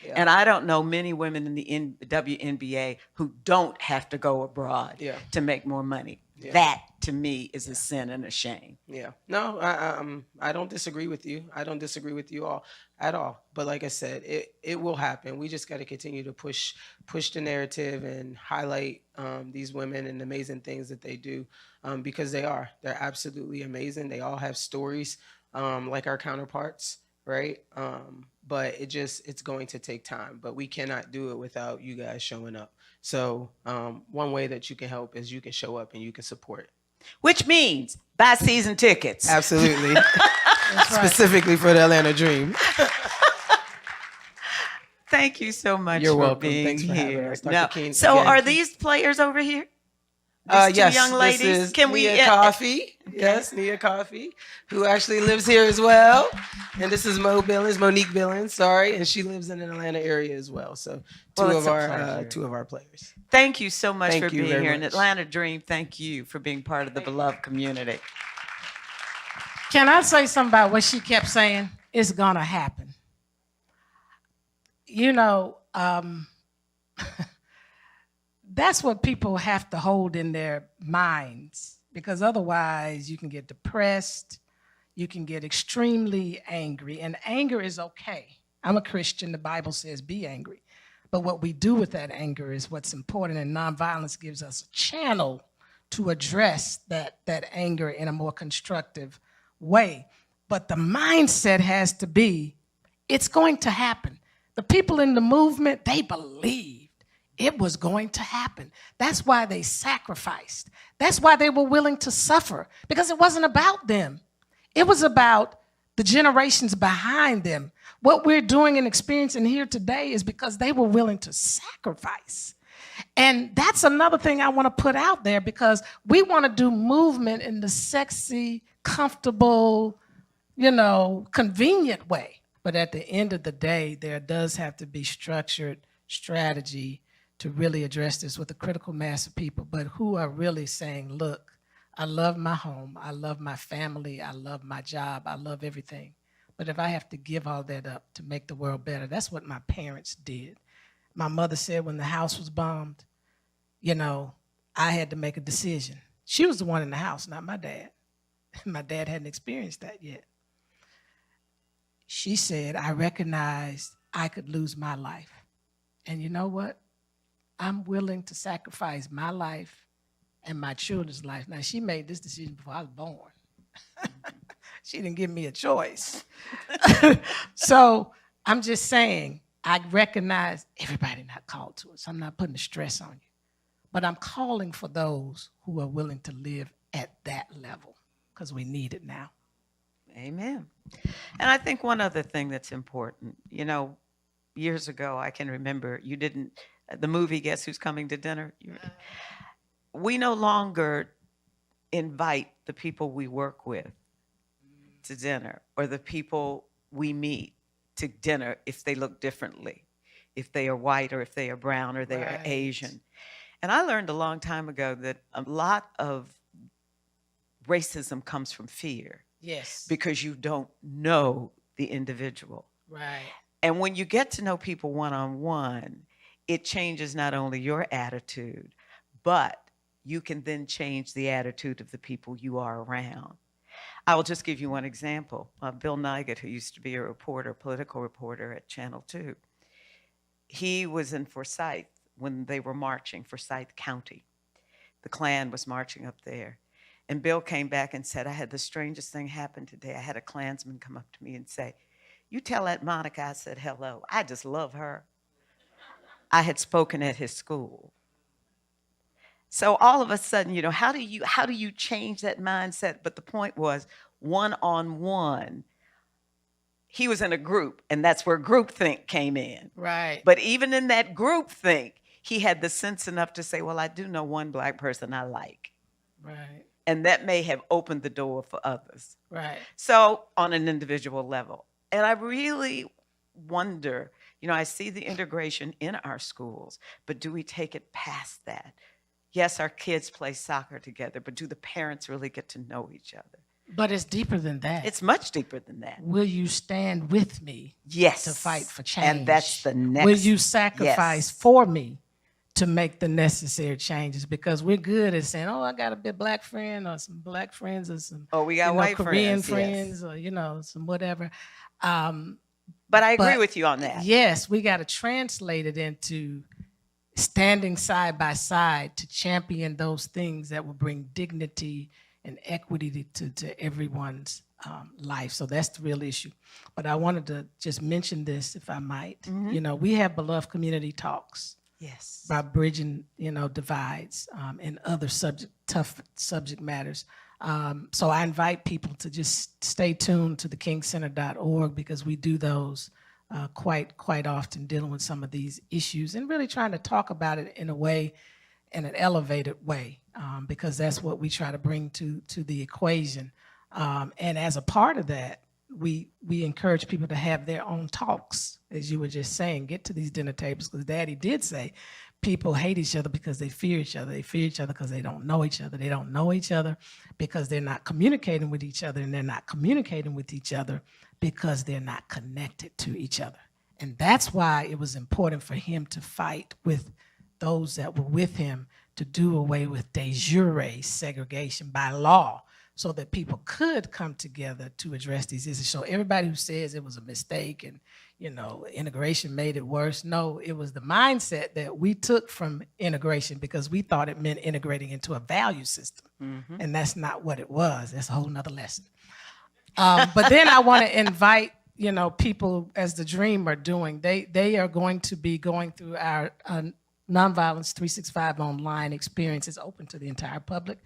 Yeah. And I don't know many women in the WNBA who don't have to go abroad to make more money. That to me is a sin and a shame. Yeah. No, I don't disagree with you. I don't disagree with you all at all. But like I said, it will happen. We just got to continue to push the narrative and highlight these women and the amazing things that they do, because they're absolutely amazing. They all have stories like our counterparts, right? But it's going to take time. But we cannot do it without you guys showing up. So one way that you can help is you can show up and you can support. Which means buy season tickets. Absolutely. Specifically for the Atlanta Dream. Thank you so much You're for welcome. being Thanks for here. having us, Dr. Now, King. so Again. are these players over here? These Yes, two young ladies? this is Can Nia we Coffee. Yes, Nia Coffee, who actually lives here as well. And this is Monique Billings, sorry, and she lives in an Atlanta area as well. So two of our players. Thank you so much Thank for you being very here. much. And Atlanta Dream, thank you for being part of the beloved community. Can I say something about what she kept saying? It's going to happen. You know, that's what people have to hold in their minds, because otherwise you can get depressed, you can get extremely angry, and anger is okay. I'm a Christian. The Bible says be angry. But what we do with that anger is what's important, and nonviolence gives us a channel to address that anger in a more constructive way. But the mindset has to be, it's going to happen. The people in the movement, they believed it was going to happen. That's why they sacrificed. That's why they were willing to suffer, because it wasn't about them. It was about the generations behind them. What we're doing and experiencing here today is because they were willing to sacrifice. And that's another thing I want to put out there, because we want to do movement in the sexy, comfortable, convenient way. But at the end of the day, there does have to be structured strategy to really address this with a critical mass of people, but who are really saying, look, I love my home, I love my family, I love my job, I love everything. But if I have to give all that up to make the world better, that's what my parents did. My mother said when the house was bombed, I had to make a decision. She was the one in the house, not my dad. My dad hadn't experienced that yet. She said, I recognized I could lose my life. And you know what? I'm willing to sacrifice my life and my children's life. Now, she made this decision before I was born. She didn't give me a choice. So I'm just saying, I recognize everybody not called to it, so I'm not putting the stress on you. But I'm calling for those who are willing to live at that level, because we need it now. Amen. And I think one other thing that's important, years ago, I can remember the movie Guess Who's Coming to Dinner? We no longer invite the people we work with to dinner, or the people we meet to dinner if they look differently, if they are white or if they are brown or they are Asian. And I learned a long time ago that a lot of racism comes from fear. Yes. Because you don't know the individual. Right. And when you get to know people one-on-one, it changes not only your attitude, but you can then change the attitude of the people you are around. I will just give you one example. Bill Nygett, who used to be a political reporter at Channel 2, he was in Forsyth when they were marching, Forsyth County. The Klan was marching up there. And Bill came back and said, I had the strangest thing happen today. I had a Klansman come up to me and say, you tell that Monica I said hello. I just love her. I had spoken at his school. So all of a sudden, how do you change that mindset? But the point was, one-on-one, he was in a group, and that's where groupthink came in. Right. But even in that groupthink, he had the sense enough to say, well, I do know one black person I like. Right. And that may have opened the door for others. Right. So on an individual level. And I really wonder, I see the integration in our schools, but do we take it past that? Yes, our kids play soccer together, but do the parents really get to know each other? But it's deeper than that. It's much deeper than that. Will you stand with me Yes. to fight for change? And that's the next. Will you sacrifice for me to make the necessary changes? Because we're good at saying, oh, I got a bit black friend or some black friends or some we got white Korean friends or, some whatever. But I agree with you on that. Yes, we got to translate it into standing side by side to champion those things that will bring dignity and equity to everyone's life. So that's the real issue. But I wanted to just mention this, if I might. Mm-hmm. We have beloved community talks. Yes. By bridging, divides and other tough subject matters. So I invite people to just stay tuned to thekingcenter.org, because we do those quite often, dealing with some of these issues and really trying to talk about it in an elevated way, because that's what we try to bring to the equation. And as a part of that, we encourage people to have their own talks, as you were just saying. Get to these dinner tables, because Daddy did say people hate each other because they fear each other. They fear each other because they don't know each other. They don't know each other because they're not communicating with each other, and they're not communicating with each other because they're not connected to each other. And that's why it was important for him to fight with those that were with him to do away with de jure segregation by law, so that people could come together to address these issues. So everybody who says it was a mistake and, integration made it worse, no, it was the mindset that we took from integration, because we thought it meant integrating into a value system. Mm-hmm. And that's not what it was. That's a whole nother lesson. But then I want to invite, people, as the Dream are doing, they are going to be going through our Nonviolence 365 online experience. Is open to the entire public.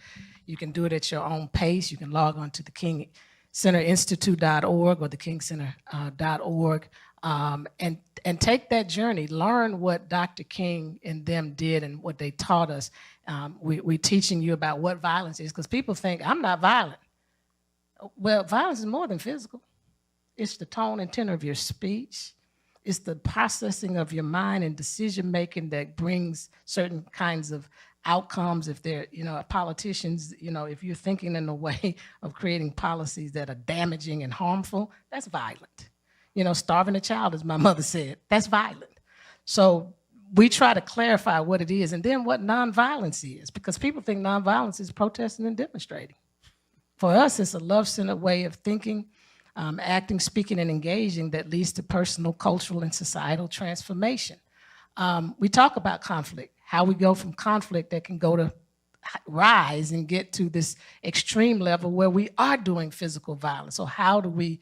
You can do it at your own pace. You can log on to the KingCenterInstitute.org or thekingcenter.org and take that journey. Learn what Dr. King and them did and what they taught us. We're teaching you about what violence is, because people think, I'm not violent. Well, violence is more than physical. It's the tone and tenor of your speech. It's the processing of your mind and decision-making that brings certain kinds of outcomes. If they're, politicians, if you're thinking in a way of creating policies that are damaging and harmful, that's violent. Starving a child, as my mother said, that's violent. So we try to clarify what it is, and then what nonviolence is, because people think nonviolence is protesting and demonstrating. For us, it's a love-centered way of thinking, acting, speaking, and engaging that leads to personal, cultural, and societal transformation. We talk about conflict, how we go from conflict that can go to rise and get to this extreme level where we are doing physical violence. So how do we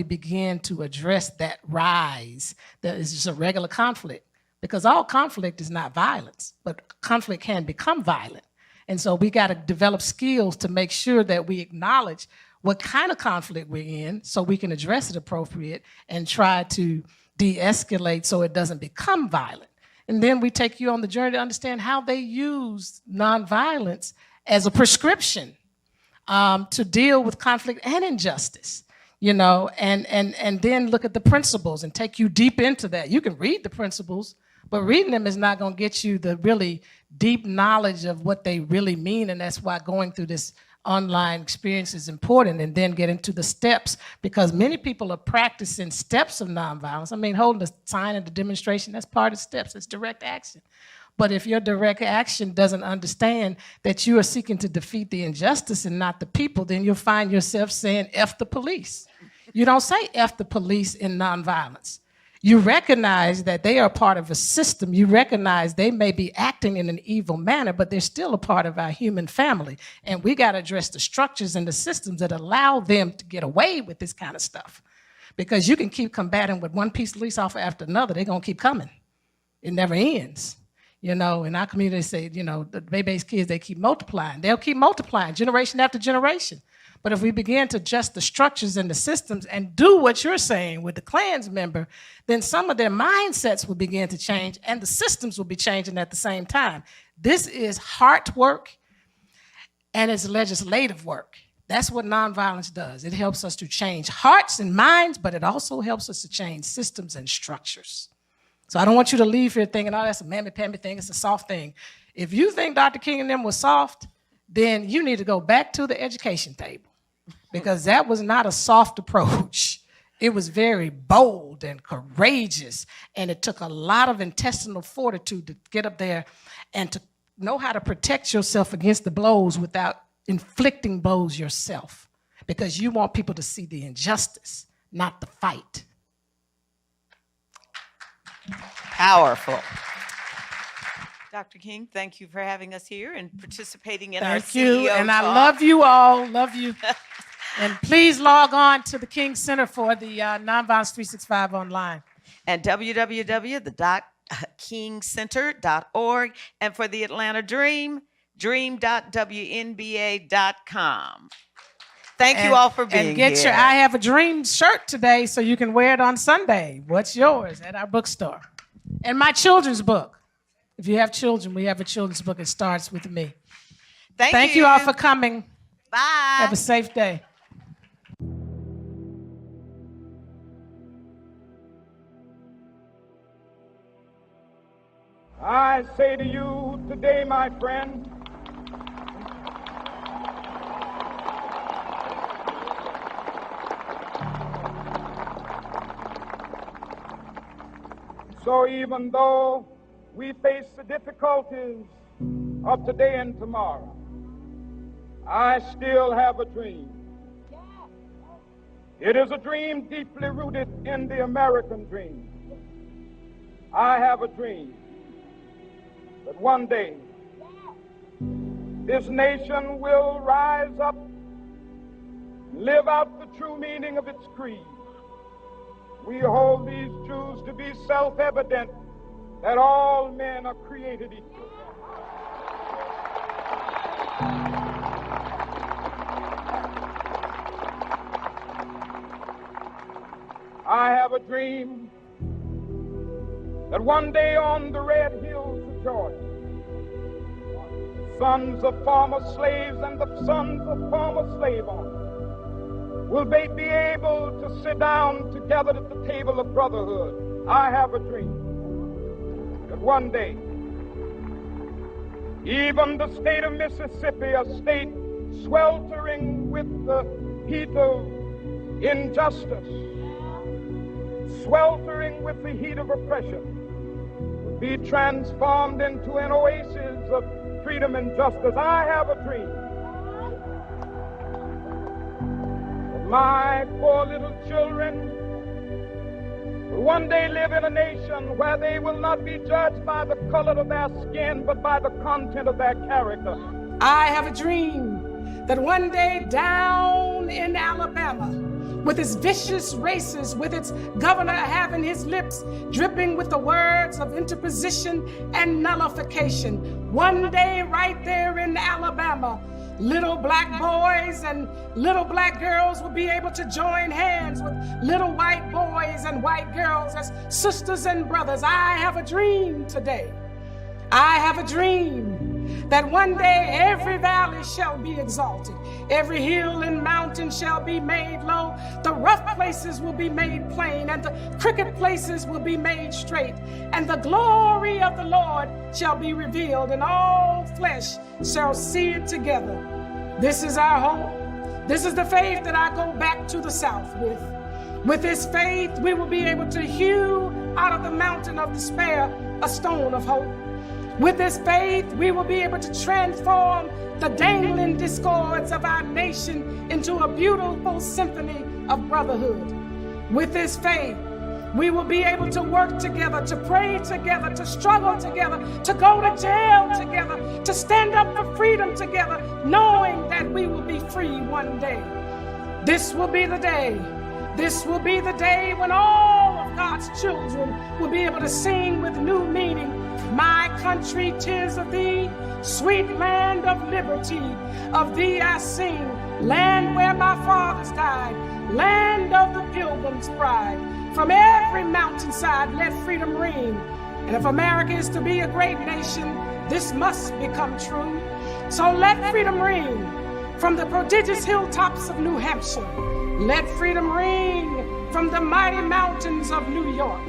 begin to address that rise that is just a regular conflict? Because all conflict is not violence, but conflict can become violent. And so we got to develop skills to make sure that we acknowledge what kind of conflict we're in, so we can address it appropriate and try to de-escalate so it doesn't become violent. And then we take you on the journey to understand how they use nonviolence as a prescription to deal with conflict and injustice, and then look at the principles and take you deep into that. You can read the principles, but reading them is not going to get you the really deep knowledge of what they really mean, and that's why going through this online experience is important, and then get into the steps, because many people are practicing steps of nonviolence. I mean, holding the sign at the demonstration, that's part of steps, it's direct action. But if your direct action doesn't understand that you are seeking to defeat the injustice and not the people, then you'll find yourself saying, F the police. You don't say F the police in nonviolence. You recognize that they are part of a system. You recognize they may be acting in an evil manner, but they're still a part of our human family. And we got to address the structures and the systems that allow them to get away with this kind of stuff. Because you can keep combating with one piece of police officer after another. They're going to keep coming. It never ends. In our community, they say, the baby's kids, they keep multiplying. They'll keep multiplying generation after generation. But if we begin to adjust the structures and the systems and do what you're saying with the Klans member, then some of their mindsets will begin to change and the systems will be changing at the same time. This is heart work and it's legislative work. That's what nonviolence does. It helps us to change hearts and minds, but it also helps us to change systems and structures. So I don't want you to leave here thinking, oh, that's a mammy-pammy thing, it's a soft thing. If you think Dr. King and them was soft, then you need to go back to the education table because that was not a soft approach. It was very bold and courageous, and it took a lot of intestinal fortitude to get up there and to know how to protect yourself against the blows without inflicting blows yourself, because you want people to see the injustice, not the fight. Powerful. Dr. King, thank you for having us here and participating in our CEO Thank you, and I talk. love you all, love you. And please log on to the King Center for the Nonviolence 365 online. And www.kingcenter.org. And for the Atlanta Dream, dream.wnba.com. Thank you all for being here. And get your I Have a Dream shirt today so you can wear it on Sunday. What's yours? At our bookstore. And my children's book. If you have children, we have a children's book. It starts with me. Thank you all for coming. Bye. Have a safe day. I say to you today, my friend, so even though we face the difficulties of today and tomorrow, I still have a dream. It is a dream deeply rooted in the American dream. I have a dream that one day this nation will rise up, live out the true meaning of its creed. We hold these truths to be self-evident, that all men are created equal. I have a dream that one day on the red hills of Georgia, sons of former slaves and the sons of former slave owners will be able to sit down together at the table of brotherhood. I have a dream that one day, even the state of Mississippi, a state sweltering with the heat of injustice, sweltering with the heat of oppression, will be transformed into an oasis of freedom and justice. I have a dream that my poor little children will one day live in a nation where they will not be judged by the color of their skin, but by the content of their character. I have a dream that one day down in Alabama, with its vicious races, with its governor having his lips dripping with the words of interposition and nullification, one day right there in Alabama, little black boys and little black girls will be able to join hands with little white boys and white girls as sisters and brothers. I have a dream today. I have a dream that one day every valley shall be exalted, every hill and mountain shall be made low, the rough places will be made plain, and the crooked places will be made straight, and the glory of the Lord shall be revealed, and all flesh shall see it together. This is our hope. This is the faith that I go back to the South with. With this faith, we will be able to hew out of the mountain of despair a stone of hope. With this faith, we will be able to transform the dangling discords of our nation into a beautiful symphony of brotherhood. With this faith, we will be able to work together, to pray together, to struggle together, to go to jail together, to stand up for freedom together, knowing that we will be free one day. This will be the day. This will be the day when all of God's children will be able to sing with new meaning. My country, 'tis of thee, sweet land of liberty. Of thee I sing, land where my fathers died, land of the pilgrim's pride. From every mountainside, let freedom ring. And if America is to be a great nation, this must become true. So let freedom ring from the prodigious hilltops of New Hampshire. Let freedom ring from the mighty mountains of New York.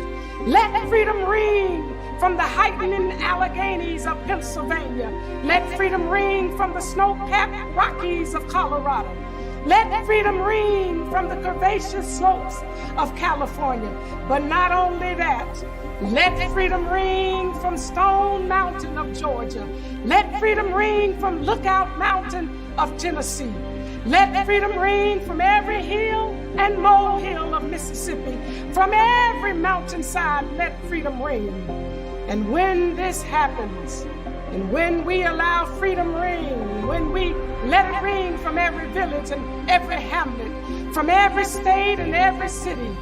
Let freedom ring from the heightening Alleghenies of Pennsylvania. Let freedom ring from the snow-capped Rockies of Colorado. Let freedom ring from the curvaceous slopes of California. But not only that, let freedom ring from Stone Mountain of Georgia. Let freedom ring from Lookout Mountain of Tennessee. Let freedom ring from every hill and molehill of Mississippi. From every mountainside, let freedom ring. And when this happens, and when we allow freedom ring, when we let it ring from every village and every hamlet, from every state and every city,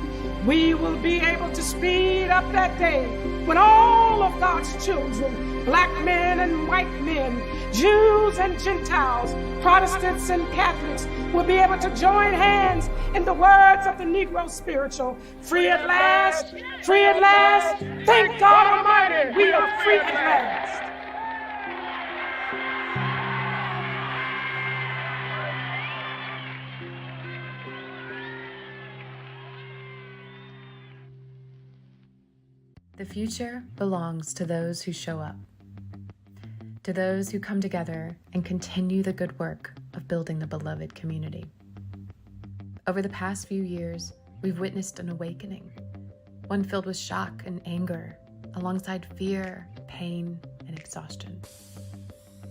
we will be able to speed up that day when all of God's children, black men and white men, Jews and Gentiles, Protestants and Catholics, will be able to join hands in the words of the Negro spiritual, free at last, free at last, thank God Almighty, we are free at last. The future belongs to those who show up, to those who come together and continue the good work of building the beloved community. Over the past few years, we've witnessed an awakening, one filled with shock and anger, alongside fear, pain, and exhaustion.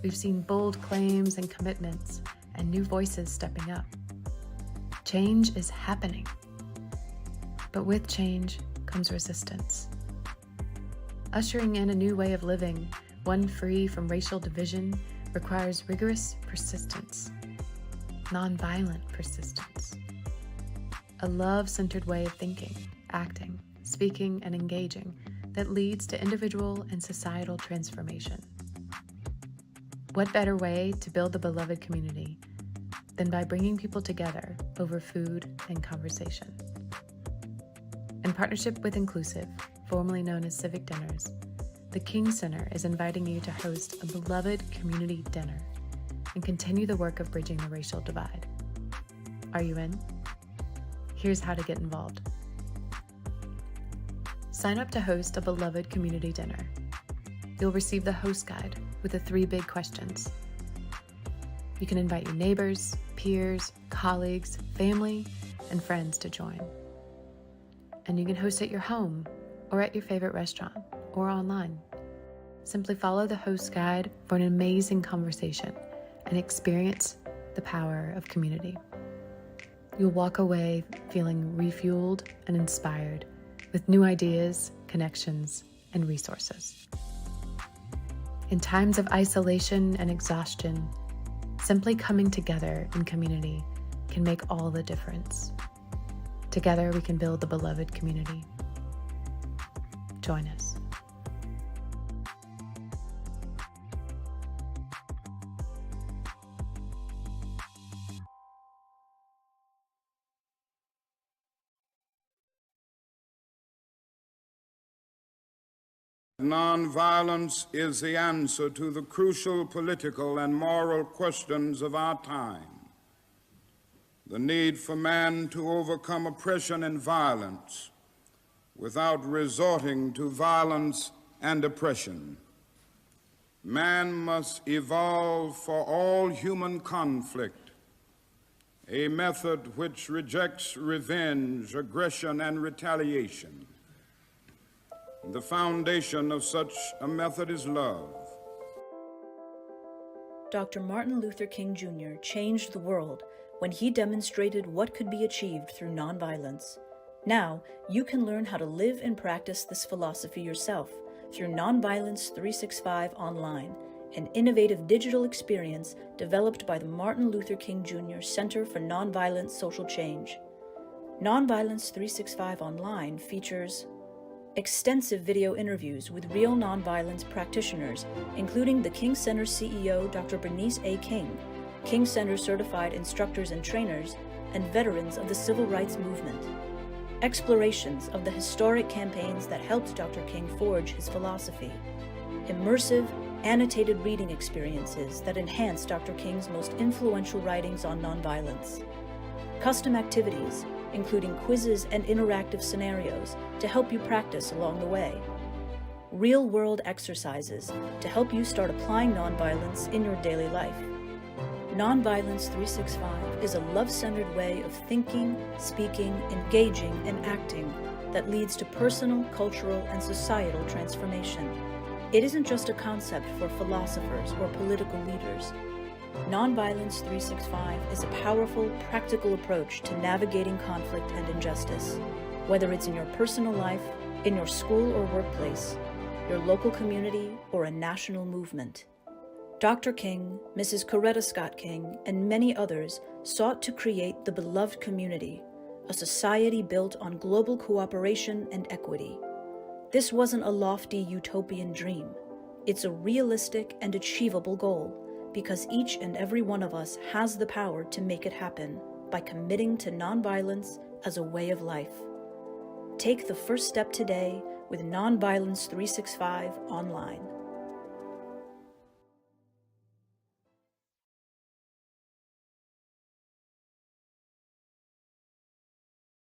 We've seen bold claims and commitments, and new voices stepping up. Change is happening, but with change comes resistance. Ushering in a new way of living, one free from racial division, requires rigorous persistence, nonviolent persistence, a love-centered way of thinking, acting, speaking, and engaging that leads to individual and societal transformation. What better way to build the beloved community than by bringing people together over food and conversation? In partnership with Inclusive, formerly known as Civic Dinners, the King Center is inviting you to host a beloved community dinner and continue the work of bridging the racial divide. Are you in? Here's how to get involved. Sign up to host a beloved community dinner. You'll receive the host guide with the 3 big questions. You can invite your neighbors, peers, colleagues, family, and friends to join. And you can host at your home or at your favorite restaurant or online. Simply follow the host guide for an amazing conversation and experience the power of community. You'll walk away feeling refueled and inspired with new ideas, connections, and resources. In times of isolation and exhaustion, simply coming together in community can make all the difference. Together we can build the beloved community. Join us. Nonviolence is the answer to the crucial political and moral questions of our time. The need for man to overcome oppression and violence without resorting to violence and oppression. Man must evolve for all human conflict a method which rejects revenge, aggression, and retaliation. The foundation of such a method is love. Dr. Martin Luther King Jr. changed the world when he demonstrated what could be achieved through nonviolence. Now, you can learn how to live and practice this philosophy yourself through Nonviolence 365 Online, an innovative digital experience developed by the Martin Luther King Jr. Center for Nonviolent Social Change. Nonviolence 365 Online features extensive video interviews with real nonviolence practitioners, including the King Center CEO, Dr. Bernice A. King Center certified instructors and trainers, and veterans of the civil rights movement. Explorations of the historic campaigns that helped Dr. King forge his philosophy. Immersive, annotated reading experiences that enhance Dr. King's most influential writings on nonviolence. Custom activities, including quizzes and interactive scenarios to help you practice along the way. Real-world exercises to help you start applying nonviolence in your daily life. Nonviolence 365 is a love-centered way of thinking, speaking, engaging, and acting that leads to personal, cultural, and societal transformation. It isn't just a concept for philosophers or political leaders. Nonviolence 365 is a powerful, practical approach to navigating conflict and injustice, whether it's in your personal life, in your school or workplace, your local community, or a national movement. Dr. King, Mrs. Coretta Scott King, and many others sought to create the beloved community, a society built on global cooperation and equity. This wasn't a lofty utopian dream. It's a realistic and achievable goal, because each and every one of us has the power to make it happen by committing to nonviolence as a way of life. Take the first step today with Nonviolence 365 online.